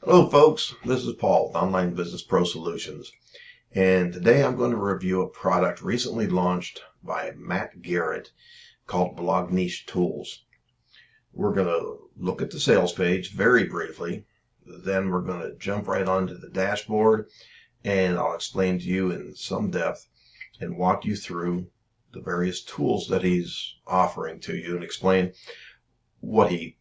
Hello folks, this is Paul with Online Business Pro Solutions, and today I'm going to review a product recently launched by Matt Garrett called Blog Niche Tools. We're going to look at the sales page very briefly, then we're going to jump right onto the dashboard and I'll explain to you in some depth and walk you through the various tools that he's offering to you and explain what he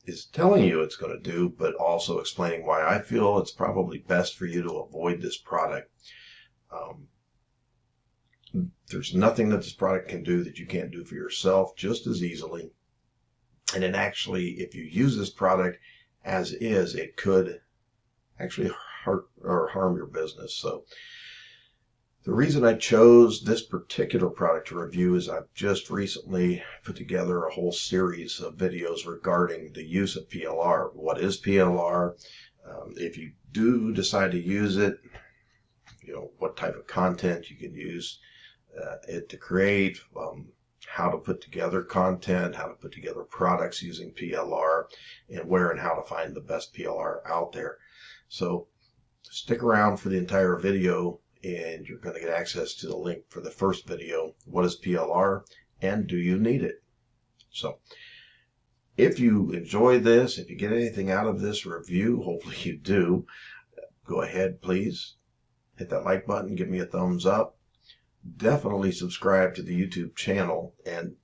is telling you it's going to do, but also explaining why I feel it's probably best for you to avoid this product. There's nothing that this product can do that you can't do for yourself just as easily. And then actually, if you use this product as is, it could actually hurt or harm your business. So the reason I chose this particular product to review is I've just recently put together a whole series of videos regarding the use of PLR. What is PLR? If you do decide to use it, what type of content you can use it to create, how to put together content, how to put together products using PLR, and where and how to find the best PLR out there. So stick around for the entire video and you're going to get access to the link for the first video. What is PLR and do you need it? So if you enjoy this, if you get anything out of this review, hopefully you do, go ahead, please hit that like button, give me a thumbs up. Definitely subscribe to the YouTube channel and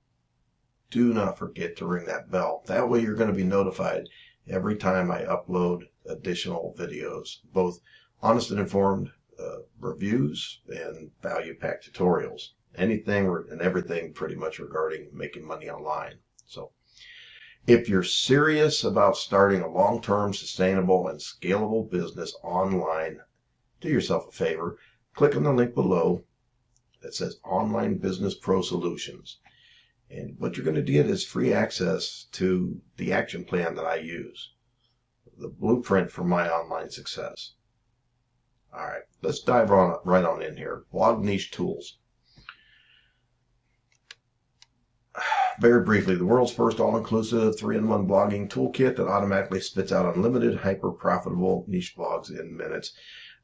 do not forget to ring that bell. That way you're going to be notified every time I upload additional videos, both honest and informed reviews and value-packed tutorials. Anything and everything pretty much regarding making money online. So if you're serious about starting a long-term, sustainable, and scalable business online, do yourself a favor. Click on the link below that says Online Business Pro Solutions. And what you're going to get is free access to the action plan that I use, the blueprint for my online success. All right, let's dive right on in here. Blog Niche Tools. Very briefly, the world's first all-inclusive 3-in-1 blogging toolkit that automatically spits out unlimited, hyper-profitable niche blogs in minutes.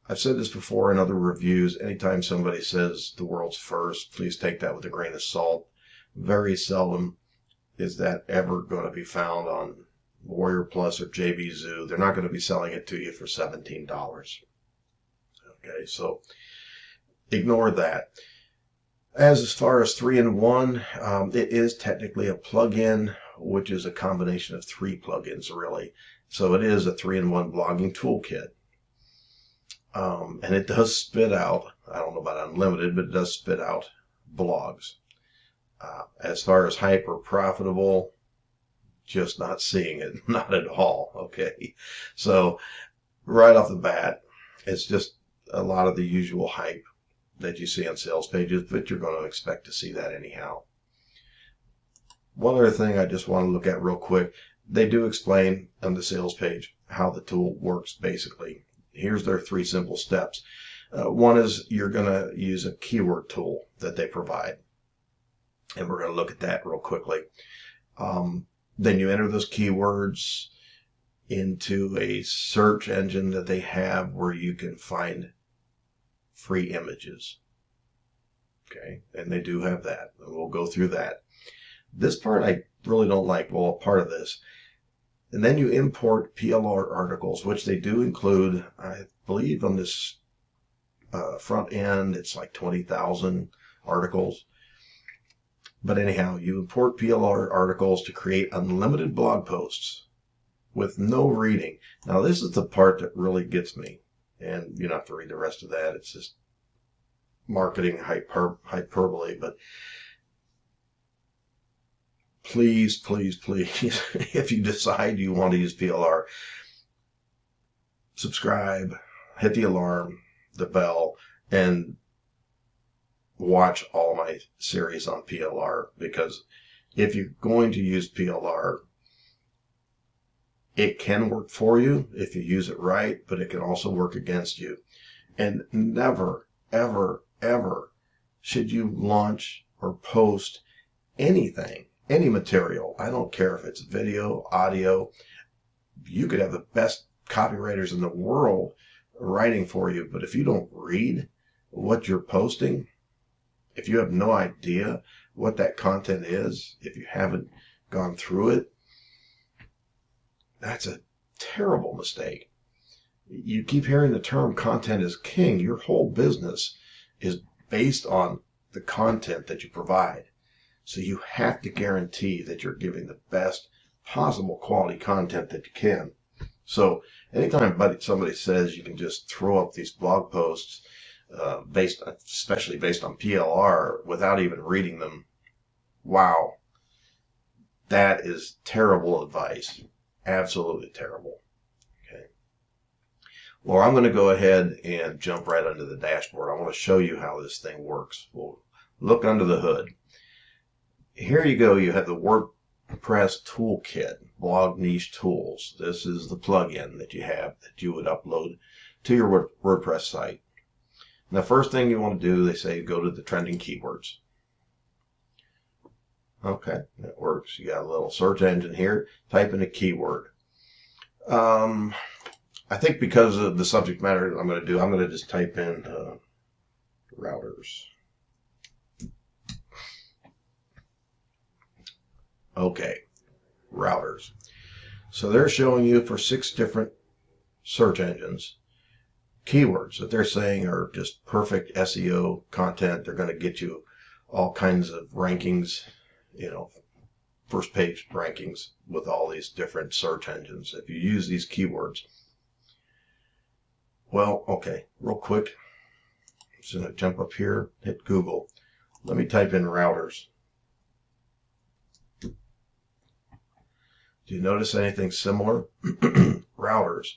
I've said this before in other reviews. Anytime somebody says the world's first, please take that with a grain of salt. Very seldom is that ever going to be found on Warrior Plus or JBZoo. They're not going to be selling it to you for $17. Okay, so ignore that. As far as 3-in-1, it is technically a plugin, which is a combination of 3 plugins, really. So it is a 3-in-1 blogging toolkit. And it does spit out, I don't know about unlimited, but it does spit out blogs. As far as hyper profitable, just not seeing it, not at all. Okay, so right off the bat, it's just a lot of the usual hype that you see on sales pages, but you're going to expect to see that anyhow. One other thing I just want to look at real quick, they do explain on the sales page how the tool works basically. Here's their 3 simple steps. One is you're going to use a keyword tool that they provide. And we're going to look at that real quickly. Then you enter those keywords into a search engine that they have where you can find free images. Okay, and they do have that. And we'll go through that. This part I really don't like. Well, a part of this. And then you import PLR articles, which they do include, I believe on this front end, it's like 20,000 articles. But anyhow, you import PLR articles to create unlimited blog posts with no reading. Now, this is the part that really gets me. And you don't have to read the rest of that. It's just marketing hyperbole. But please, please, please, if you decide you want to use PLR, subscribe, hit the alarm, the bell, and watch all my series on PLR, because if you're going to use PLR, it can work for you if you use it right, but it can also work against you. And never, ever, ever should you launch or post anything, any material. I don't care if it's video, audio. You could have the best copywriters in the world writing for you, but if you don't read what you're posting, if you have no idea what that content is, if you haven't gone through it, that's a terrible mistake. You keep hearing the term content is king. Your whole business is based on the content that you provide. So you have to guarantee that you're giving the best possible quality content that you can. So anytime somebody says you can just throw up these blog posts especially based on PLR without even reading them, wow, that is terrible advice. Absolutely terrible. Okay. Well, I'm going to go ahead and jump right under the dashboard. I want to show you how this thing works. We'll look under the hood. Here you go. You have the WordPress Toolkit, Blog Niche Tools. This is the plugin that you have that you would upload to your WordPress site. And the first thing you want to do, they say, go to the trending keywords. Okay, that works. You got a little search engine here. Type in a keyword. I think because of the subject matter I'm going to just type in routers. Okay, routers. So they're showing you for 6 different search engines keywords that they're saying are just perfect SEO content. They're going to get you all kinds of rankings, first page rankings with all these different search engines if you use these keywords. Well, okay, real quick, I'm just going to jump up here, hit Google. Let me type in routers. Do you notice anything similar? Routers.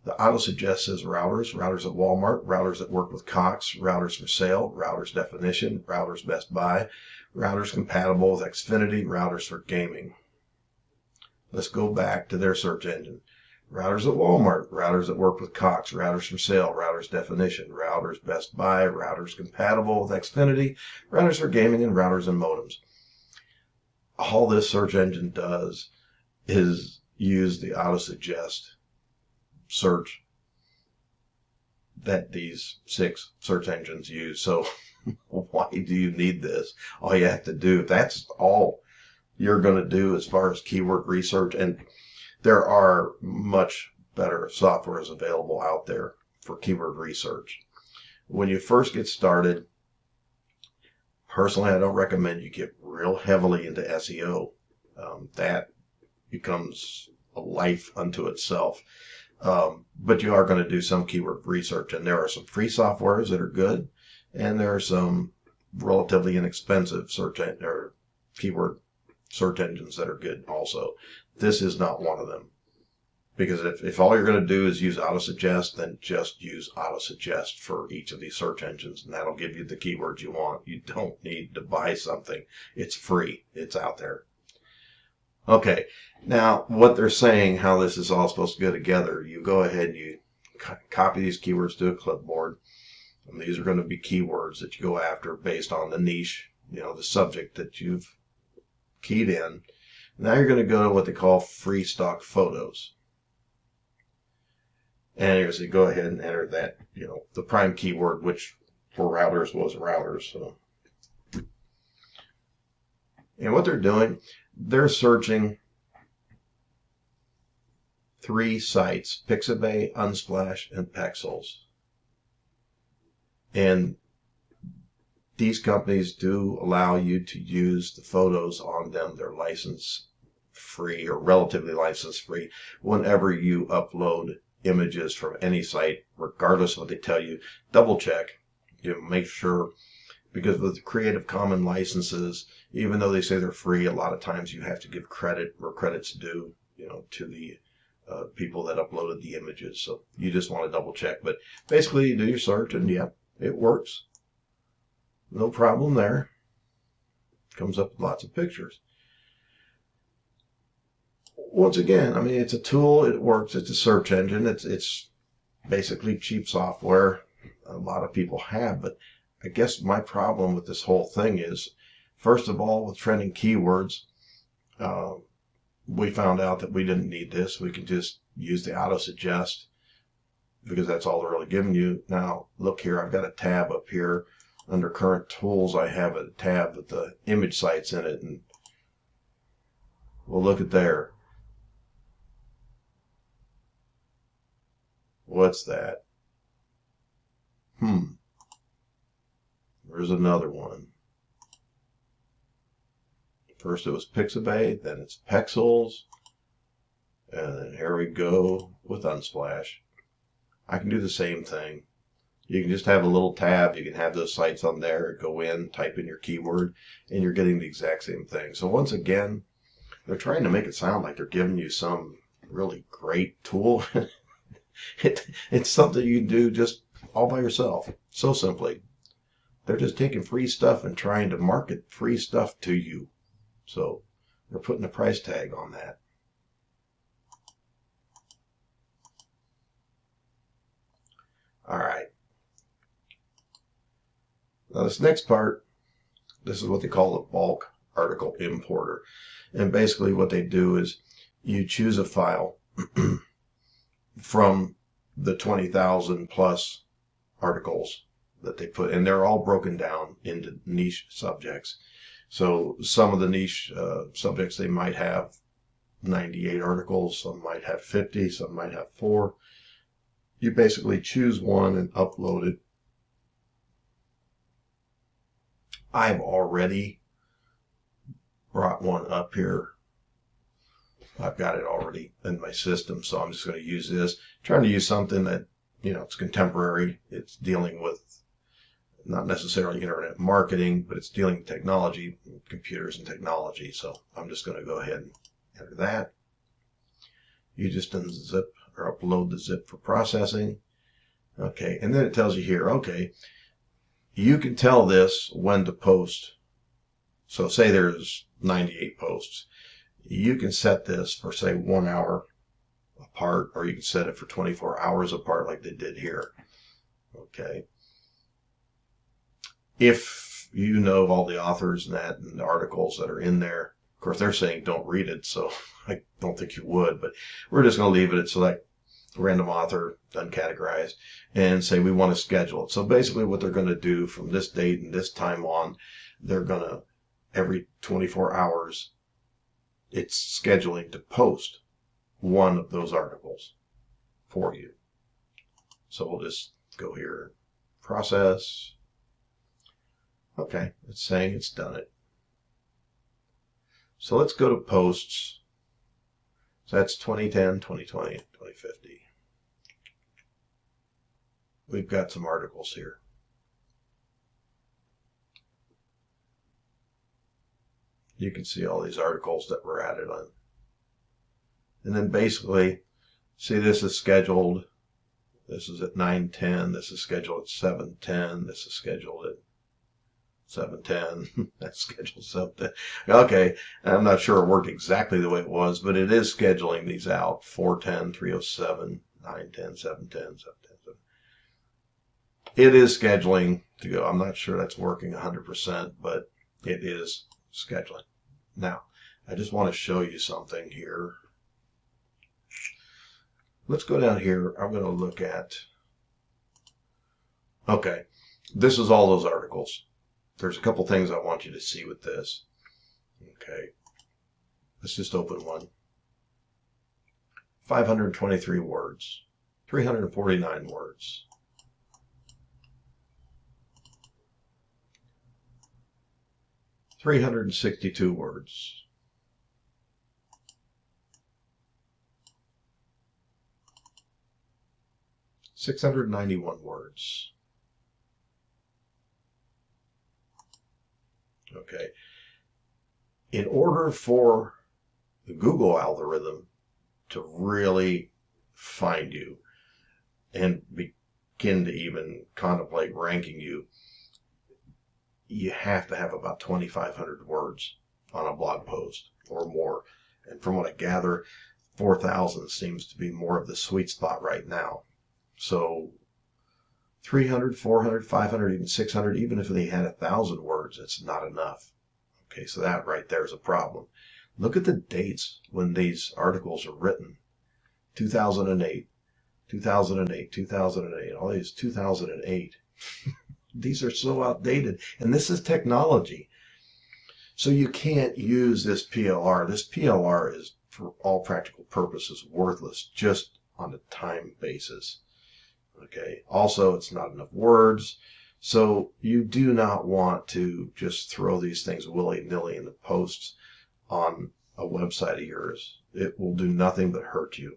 The auto suggest says routers at Walmart, routers that work with Cox, routers for sale, routers definition, routers Best Buy, routers compatible with Xfinity, routers for gaming. Let's go back to their search engine. Routers at Walmart, routers that work with Cox, routers for sale, routers definition, routers Best Buy, routers compatible with Xfinity, routers for gaming, and routers and modems. All this search engine does is use the auto suggest search that these 6 search engines use. So why do you need this? All you have to do, that's all you're going to do as far as keyword research. And there are much better softwares available out there for keyword research. When you first get started, personally, I don't recommend you get real heavily into SEO. That becomes a life unto itself. But you are going to do some keyword research, and there are some free softwares that are good, and there are some relatively inexpensive keyword search engines that are good also. This is not one of them, because if all you're going to do is use auto-suggest, then just use auto-suggest for each of these search engines, and that'll give you the keywords you want. You don't need to buy something. It's free. It's out there. Okay, now what they're saying, how this is all supposed to go together, you go ahead and you copy these keywords to a clipboard, and these are going to be keywords that you go after based on the niche, the subject that you've keyed in. Now you're going to go to what they call free stock photos. And you're going to go ahead and enter that, the prime keyword, which for routers was routers. So, and what they're doing, they're searching 3 sites, Pixabay, Unsplash, and Pexels. And these companies do allow you to use the photos on them. They're license free or relatively license free whenever you upload images from any site, regardless of what they tell you. Double check, make sure, because with Creative Commons licenses, even though they say they're free, a lot of times you have to give credit where credit's due, to the people that uploaded the images. So you just want to double check. But basically, you do your search, and yeah, it works. No problem there. Comes up with lots of pictures. Once again, I mean, it's a tool. It works. It's a search engine. It's basically cheap software. A lot of people have, but I guess my problem with this whole thing is, first of all, with trending keywords, we found out that we didn't need this. We could just use the auto suggest because that's all they're really giving you. Now, look here, I've got a tab up here under current tools. I have a tab with the image sites in it, and we'll look at there. What's that? There's another one. First it was Pixabay, then it's Pexels, and then here we go with Unsplash. I can do the same thing. You can just have a little tab. You can have those sites on there, go in, type in your keyword, and you're getting the exact same thing. So once again, they're trying to make it sound like they're giving you some really great tool. It's something you can do just all by yourself, so simply. They're just taking free stuff and trying to market free stuff to you. So they're putting a price tag on that. All right. Now this next part, this is what they call a bulk article importer. And basically what they do is you choose a file from the 20,000 plus articles that they put, and they're all broken down into niche subjects. So some of the niche subjects, they might have 98 articles, some might have 50, some might have 4. You basically choose one and upload it. I've already brought one up here. I've got it already in my system, so I'm just going to use this. I'm trying to use something that, you know, it's contemporary. It's dealing with not necessarily internet marketing, but it's dealing with technology, computers and technology. So I'm just going to go ahead and enter that. You just unzip or upload the zip for processing. Okay, and then it tells you here, okay, you can tell this when to post. So say there's 98 posts. You can set this for, say, 1 hour apart, or you can set it for 24 hours apart like they did here. Okay. If you know all the authors and that and the articles that are in there, of course, they're saying don't read it, so I don't think you would, but we're just going to leave it at select random author, uncategorized, and say we want to schedule it. So basically what they're going to do from this date and this time on, they're going to, every 24 hours, it's scheduling to post one of those articles for you. So we'll just go here, process. Okay, it's saying it's done it. So let's go to posts. So that's 2010, 2020, 2050. We've got some articles here. You can see all these articles that were added on. And then basically, see, this is scheduled. This is at 9:10. This is scheduled at 7:10. This is scheduled at 7:10. That's scheduled 7:10. Okay, I'm not sure it worked exactly the way it was, but it is scheduling these out. 4:10, 3:07, 9:10, 7:10, 7:10. It is scheduling to go. I'm not sure that's working 100%, but it is scheduling. Now, I just want to show you something here. Let's go down here. I'm going to look at, okay, this is all those articles. There's a couple things I want you to see with this. Okay, let's just open one. 523 words, 349 words. $362 words. $691 words. Okay. In order for the Google algorithm to really find you and begin to even contemplate ranking you, you have to have about 2,500 words on a blog post or more. And from what I gather, 4,000 seems to be more of the sweet spot right now. So 300, 400, 500, even 600, even if they had 1,000 words, it's not enough. Okay, so that right there is a problem. Look at the dates when these articles are written. 2008, 2008, 2008, all these 2008. These are so outdated. And this is technology. So you can't use this PLR. This PLR is, for all practical purposes, worthless just on a time basis. Okay. Also, it's not enough words. So you do not want to just throw these things willy-nilly in the posts on a website of yours. It will do nothing but hurt you.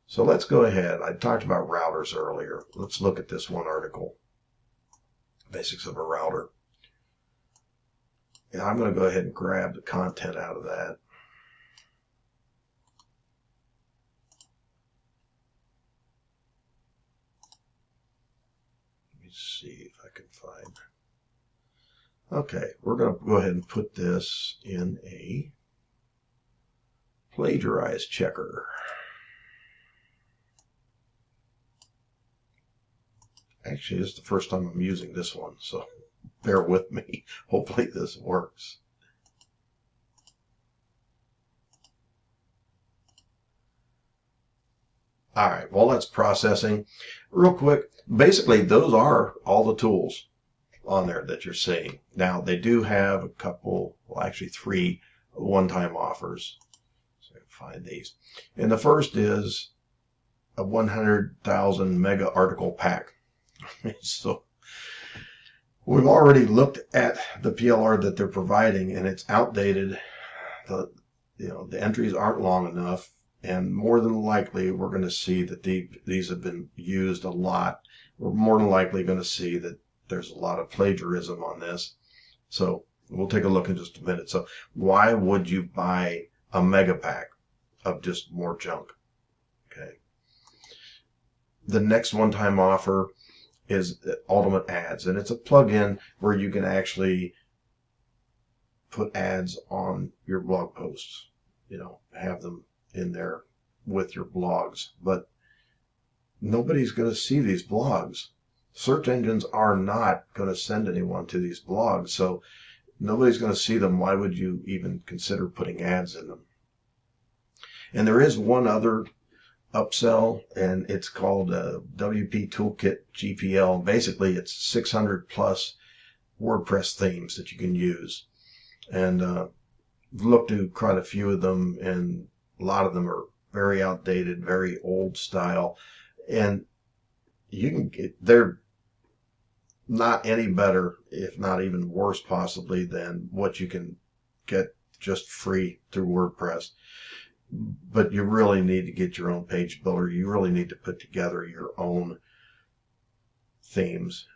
So let's go ahead. I talked about routers earlier. Let's look at this one article. Basics of a router. And I'm going to go ahead and grab the content out of that. Let me see if I can find. Okay, we're going to go ahead and put this in a plagiarize checker. Actually, this is the first time I'm using this one, so bear with me. Hopefully this works. All right, while that's processing, real quick, basically those are all the tools on there that you're seeing. Now, they do have a couple, well, actually 3 one-time offers. So find these. And the first is a 100,000 mega article pack. So we've already looked at the PLR that they're providing, and it's outdated. The entries aren't long enough, and more than likely we're going to see that these have been used a lot. We're more than likely going to see that there's a lot of plagiarism on this. So we'll take a look in just a minute. So why would you buy a mega pack of just more junk? Okay. The next one-time offer is Ultimate Ads, and it's a plugin where you can actually put ads on your blog posts, have them in there with your blogs. But nobody's going to see these blogs. Search engines are not going to send anyone to these blogs, so nobody's going to see them. Why would you even consider putting ads in them? And there is one other upsell, and it's called WP Toolkit GPL. Basically, it's 600 plus WordPress themes that you can use. And looked at quite a few of them, and a lot of them are very outdated, very old style. And they're not any better, if not even worse possibly, than what you can get just free through WordPress. But you really need to get your own page builder. You really need to put together your own themes,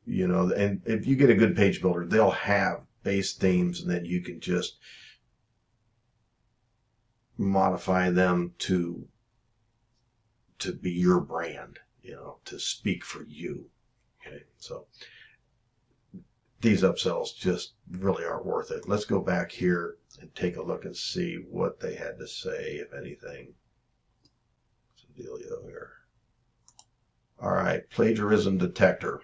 and if you get a good page builder, they'll have base themes, and then you can just modify them to be your brand, to speak for you. Okay, so these upsells just really aren't worth it. Let's go back here and take a look and see what they had to say, if anything. What's the dealio here? All right, plagiarism detector.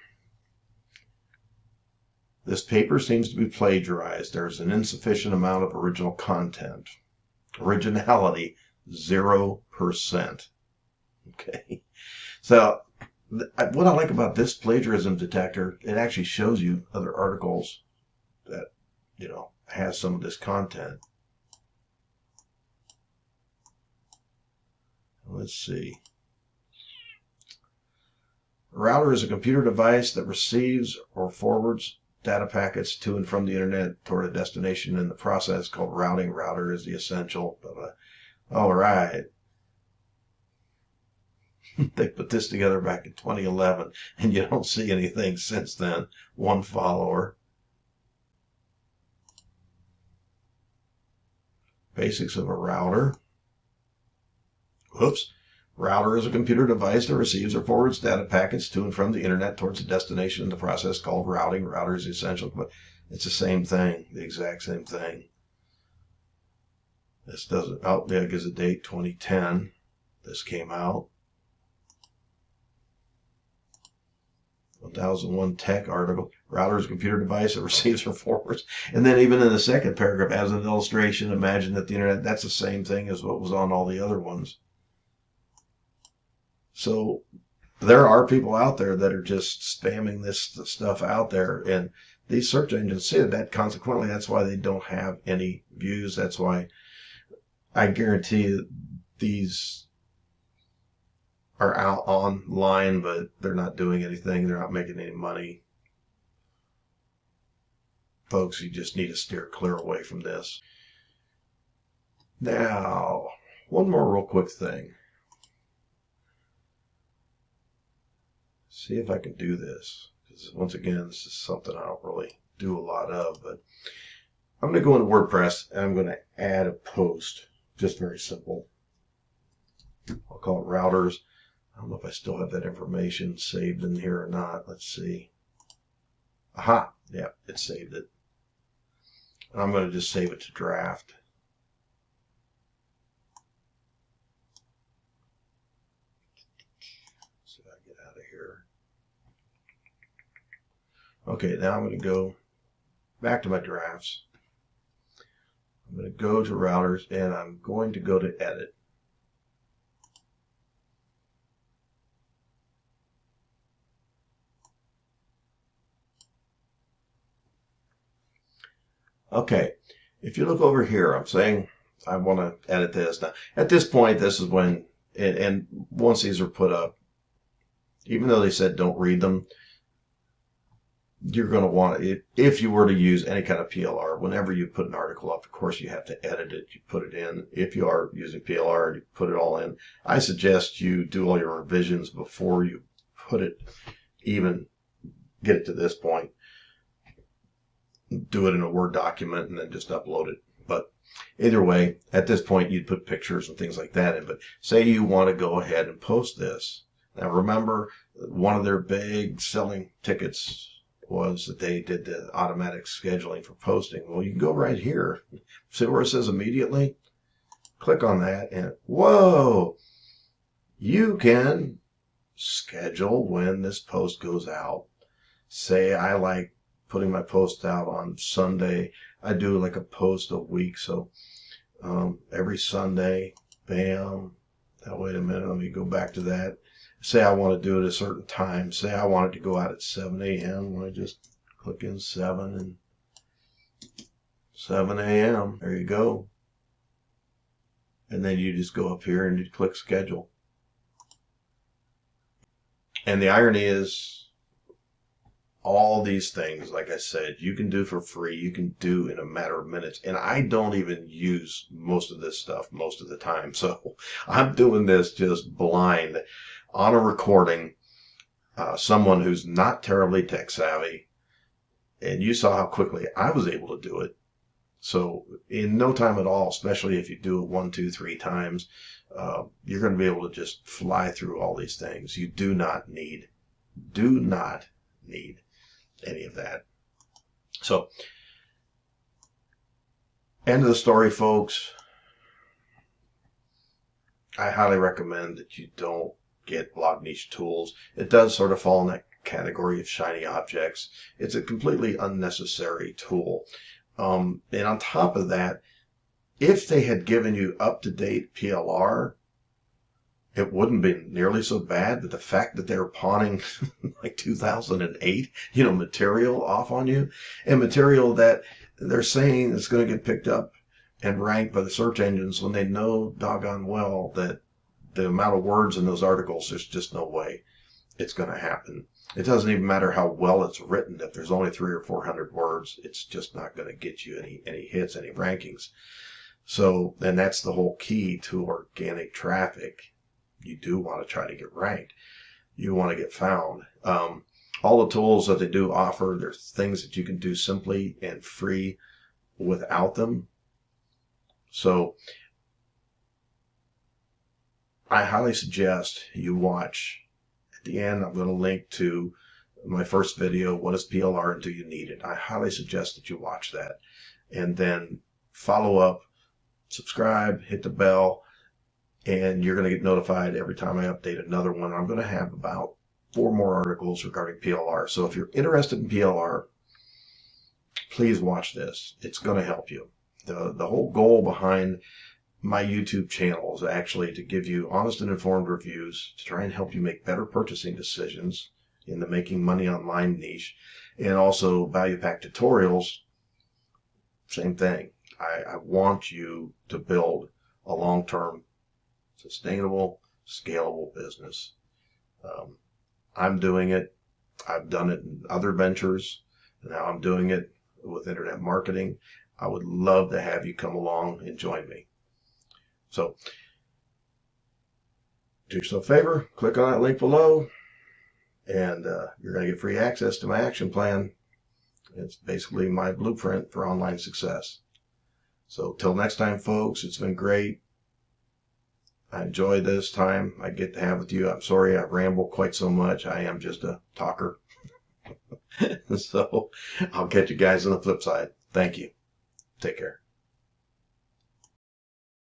This paper seems to be plagiarized. There's an insufficient amount of original content. Originality, 0%. Okay, so what I like about this plagiarism detector, it actually shows you other articles that, has some of this content. Let's see. A router is a computer device that receives or forwards data packets to and from the internet toward a destination in the process called routing. Router is the essential. All right. They put this together back in 2011, and you don't see anything since then. One follower. Basics of a router. Whoops. Router is a computer device that receives or forwards data packets to and from the internet towards a destination in the process called routing. Router is essential, but it's the same thing, the exact same thing. This doesn't, it gives a date, 2010. This came out. 1001 tech article. Router is a computer device that receives or forwards. And then even in the second paragraph, as an illustration, imagine that the internet, that's the same thing as what was on all the other ones. So there are people out there that are just spamming this stuff out there, and these search engines see that. Consequently, that's why they don't have any views. That's why I guarantee you these are out online, but they're not doing anything. They're not making any money. Folks, you just need to steer clear away from this. Now, one more real quick thing. See if I can do this, because once again, this is something I don't really do a lot of, but I'm going to go into WordPress and I'm going to add a post. Just very simple. I'll call it routers. I don't know if I still have that information saved in here or not. Let's see. Aha. Yeah, it saved it. And I'm going to just save it to draft. So I get out of here. Okay, now I'm going to go back to my drafts. I'm going to go to routers and I'm going to go to edit. Okay, if you look over here, I'm saying I want to edit this. Now, at this point, this is when, and once these are put up, even though they said don't read them, you're going to want it. If you were to use any kind of PLR, whenever you put an article up, of course, you have to edit it. You put it in. If you are using PLR, you put it all in. I suggest you do all your revisions before you put it, even get it to this point. Do it in a Word document and then just upload it. But either way, at this point, you'd put pictures and things like that in. But say you want to go ahead and post this. Now, remember, one of their big selling tickets was that they did the automatic scheduling for posting. Well, you can go right here. See where it says immediately? Click on that and whoa! You can schedule when this post goes out. Say I like putting my post out on Sunday. I do like a post a week. So every Sunday, bam. Now, wait a minute. Let me go back to that. Say I want to do it at a certain time. Say I want it to go out at 7 a.m. I just click in 7 and 7 a.m. There you go. And then you just go up here and you click schedule. And the irony is, all these things, like I said, you can do for free. You can do in a matter of minutes. And I don't even use most of this stuff most of the time. So I'm doing this just blind on a recording. Someone who's not terribly tech savvy. And you saw how quickly I was able to do it. So in no time at all, especially if you do it 1, 2, 3 times, you're going to be able to just fly through all these things. You do not need any of that. So, end of the story, folks. I highly recommend that you don't get blog niche tools. It does sort of fall in that category of shiny objects. It's a completely unnecessary tool. And on top of that, if they had given you up-to-date PLR, it wouldn't be nearly so bad. But the fact that they were pawning like 2008, material off on you, and material that they're saying is going to get picked up and ranked by the search engines when they know doggone well that the amount of words in those articles, there's just no way it's going to happen. It doesn't even matter how well it's written. If there's only 300 or 400 words, it's just not going to get you any hits, any rankings. So, and that's the whole key to organic traffic. You do want to try to get ranked. You want to get found. All the tools that they do offer, there's things that you can do simply and free without them. So I highly suggest you watch. At the end, I'm going to link to my first video, What is PLR and Do You Need It? I highly suggest that you watch that. And then follow up, subscribe, hit the bell, and you're going to get notified every time I update another one. I'm going to have about 4 more articles regarding PLR. So if you're interested in PLR, please watch this. It's going to help you. The whole goal behind my YouTube channel is actually to give you honest and informed reviews to try and help you make better purchasing decisions in the making money online niche, and also value pack tutorials. Same thing. I want you to build a long-term, sustainable, scalable business. I'm doing it. I've done it in other ventures. Now I'm doing it with internet marketing. I would love to have you come along and join me. So do yourself a favor, click on that link below, and you're going to get free access to my action plan. It's basically my blueprint for online success. So till next time, folks, it's been great. I enjoyed this time I get to have with you. I'm sorry I ramble quite so much. I am just a talker. So I'll catch you guys on the flip side. Thank you. Take care.